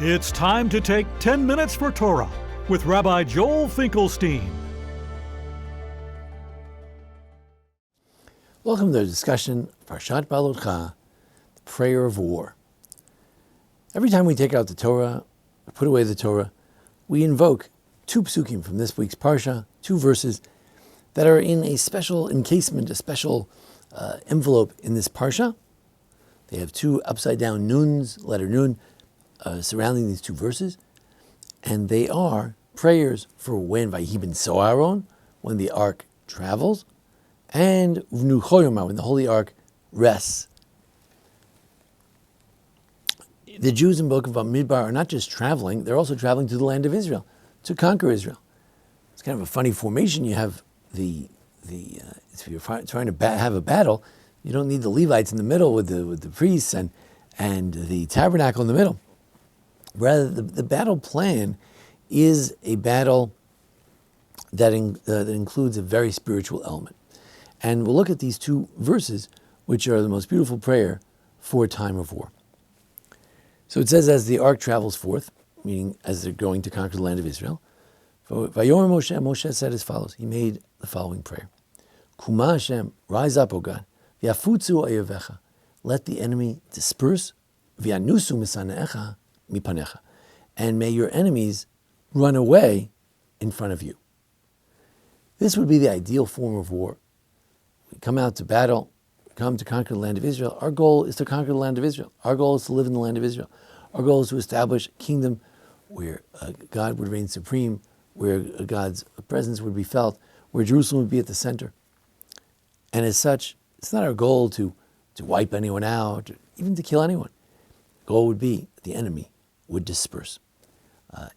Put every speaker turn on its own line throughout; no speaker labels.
It's time to take 10 minutes for Torah with Rabbi Joel Finkelstein.
Welcome to the discussion of Beha'alotcha, the prayer of war. Every time we take out the Torah, or put away the Torah, we invoke two psukim from this week's parsha, two verses that are in a special encasement, a special envelope in this parsha. They have two upside-down nuns, letter nun, surrounding these two verses, and they are prayers for when Vayihi ben Soharon, when the ark travels, and Uvnu Choyomar, when the Holy Ark rests. The Jews in Book of Bamidbar are not just traveling, they're also traveling to the land of Israel, to conquer Israel. It's kind of a funny formation. You have if you're trying to have a battle, you don't need the Levites in the middle with the priests and the tabernacle in the middle. Rather, the battle plan is a battle that includes a very spiritual element. And we'll look at these two verses, which are the most beautiful prayer for a time of war. So it says, as the ark travels forth, meaning as they're going to conquer the land of Israel, Vayomer Moshe said as follows. He made the following prayer. Kuma Hashem, rise up, O God. V'yafutzu oyevecha. Let the enemy disperse. V'yanusu misanecha mipanecha. And may your enemies run away in front of you. This would be the ideal form of war. We come out to battle, we come to conquer the land of Israel. Our goal is to conquer the land of Israel. Our goal is to live in the land of Israel. Our goal is to establish a kingdom where God would reign supreme, where God's presence would be felt, where Jerusalem would be at the center. And as such, it's not our goal to wipe anyone out, or even to kill anyone. The goal would be that the enemy would disperse.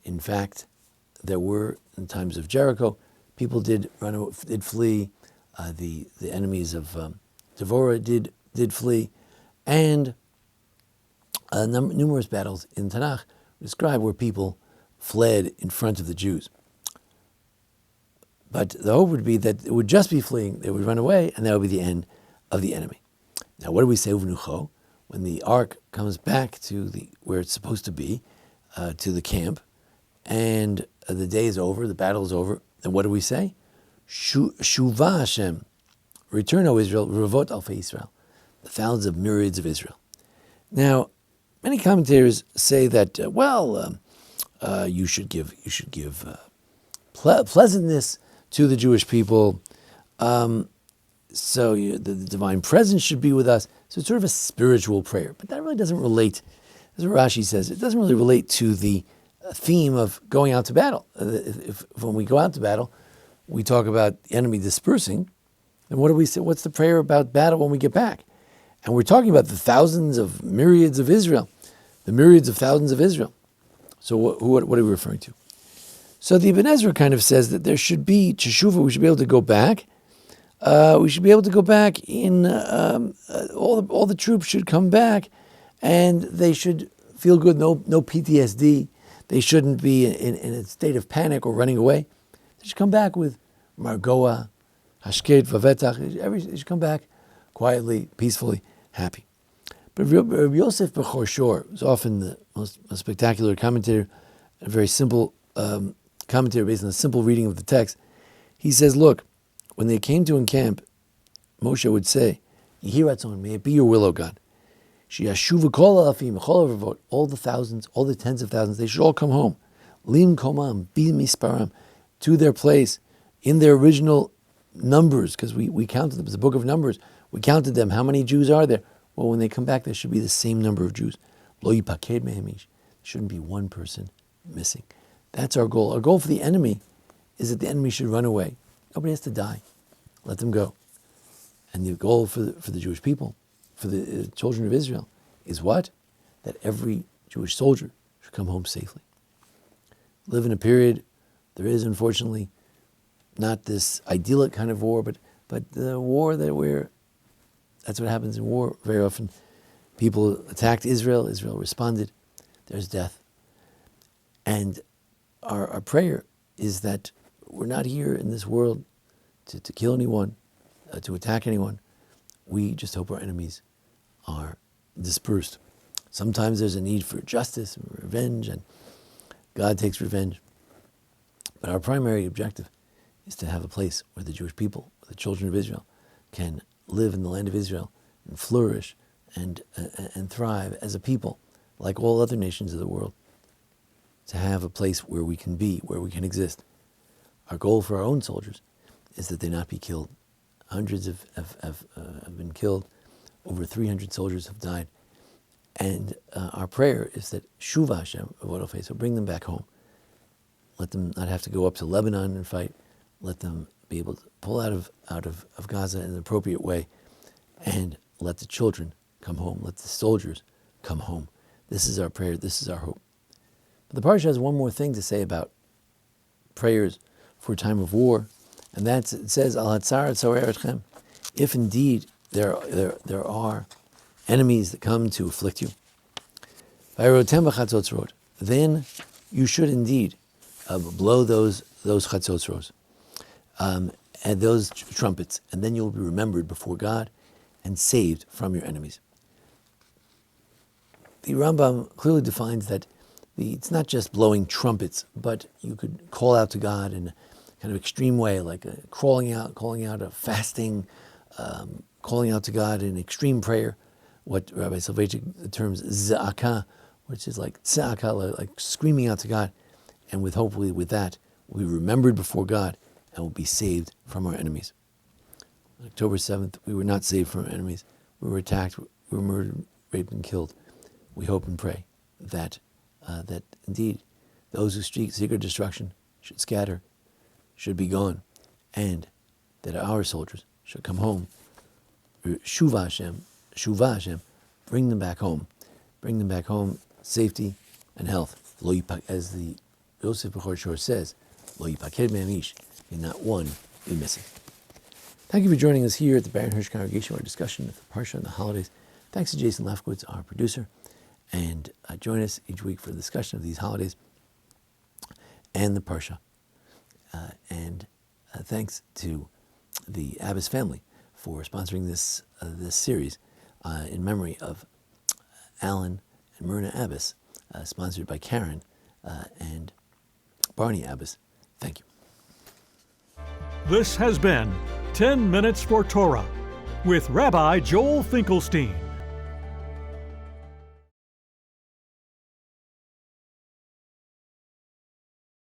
In fact, there were, in times of Jericho, people did flee. The enemies of Devorah did flee, and numerous battles in Tanakh describe where people fled in front of the Jews. But the hope would be that it would just be fleeing; they would run away, and that would be the end of the enemy. Now, what do we say Uvnucho when the ark comes back to where it's supposed to be, to the camp, and the day is over, the battle is over? And what do we say? Shuvah Hashem, return, O Israel, Revot Alfei Israel, the thousands of myriads of Israel. Now, many commentators say that you should give pleasantness to the Jewish people, so the divine presence should be with us. So it's sort of a spiritual prayer, but that really doesn't relate. As Rashi says, it doesn't really relate to the theme of going out to battle. If when we go out to battle, we talk about the enemy dispersing, then what do we say? What's the prayer about battle when we get back? And we're talking about the thousands of myriads of Israel, the myriads of thousands of Israel. So what are we referring to? So the Ibn Ezra kind of says that there should be teshuvah. We should be able to go back. We should be able to go back in all the troops should come back, and they should feel good. No PTSD. They shouldn't be in a state of panic or running away. They should come back with margoa, hashket, vavetach. They should come back quietly, peacefully, happy. But Rabbi Yosef Bechor Shor is often the most spectacular commentator, a very simple commentary based on a simple reading of the text. He says, look, when they came to encamp, Moshe would say, Yehi ratzon, may it be your will, O God. Sheyashuva kol alafim, chol avavot, all the thousands, all the tens of thousands, they should all come home. Lim komam, bi misparam, to their place, in their original numbers, because we counted them. It's a book of Numbers. We counted them. How many Jews are there? Well, when they come back, there should be the same number of Jews. Lo yipaked mehemish. There shouldn't be one person missing. That's our goal. Our goal for the enemy is that the enemy should run away. Nobody has to die. Let them go. And the goal for the Jewish people, for the children of Israel, is what? That every Jewish soldier should come home safely. We live in a period, there is unfortunately not this idyllic kind of war, but the war that's what happens in war very often. People attacked Israel responded, there's death. And our prayer is that we're not here in this world to kill anyone, to attack anyone. We just hope our enemies are dispersed. Sometimes there's a need for justice and revenge, and God takes revenge. But our primary objective is to have a place where the Jewish people, where the children of Israel, can live in the land of Israel and flourish and thrive as a people, like all other nations of the world. To have a place where we can be, where we can exist. Our goal for our own soldiers is that they not be killed. Hundreds have been killed. Over 300 soldiers have died. And our prayer is that Shuva Hashem, so bring them back home. Let them not have to go up to Lebanon and fight. Let them be able to pull out of Gaza in an appropriate way. And let the children come home. Let the soldiers come home. This is our prayer. This is our hope. But the parsha has one more thing to say about prayers for a time of war, and that's, it says, Al Hatzar Tzorer Etchem. If indeed there are enemies that come to afflict you, then you should indeed blow those chatzotzros and those trumpets, and then you'll be remembered before God and saved from your enemies. The Rambam clearly defines that it's not just blowing trumpets, but you could call out to God in a kind of extreme way, like calling out a fasting, calling out to God in extreme prayer, what Rabbi Soloveitchik terms za'aka, which is like tza'aka, like screaming out to God, and hopefully with that, we'll be remembered before God and will be saved from our enemies. On October 7th, we were not saved from our enemies. We were attacked, we were murdered, raped, and killed. We hope and pray that indeed those who seek our destruction should scatter, should be gone, and that our soldiers should come home. Shuva Hashem, bring them back home, safety and health. As the Yosef Bechor Shor says, Lo yipaked me'amish, may not one be missing. Thank you for joining us here at the Baron Hirsch Congregation, our discussion of the Parsha and the holidays. Thanks to Jason Lefkowitz, our producer. And join us each week for a discussion of these holidays and the Parsha. And thanks to the Abbas family for sponsoring this series in memory of Alan and Myrna Abbas, sponsored by Karen and Barney Abbas. Thank you.
This has been 10 Minutes for Torah with Rabbi Joel Finkelstein.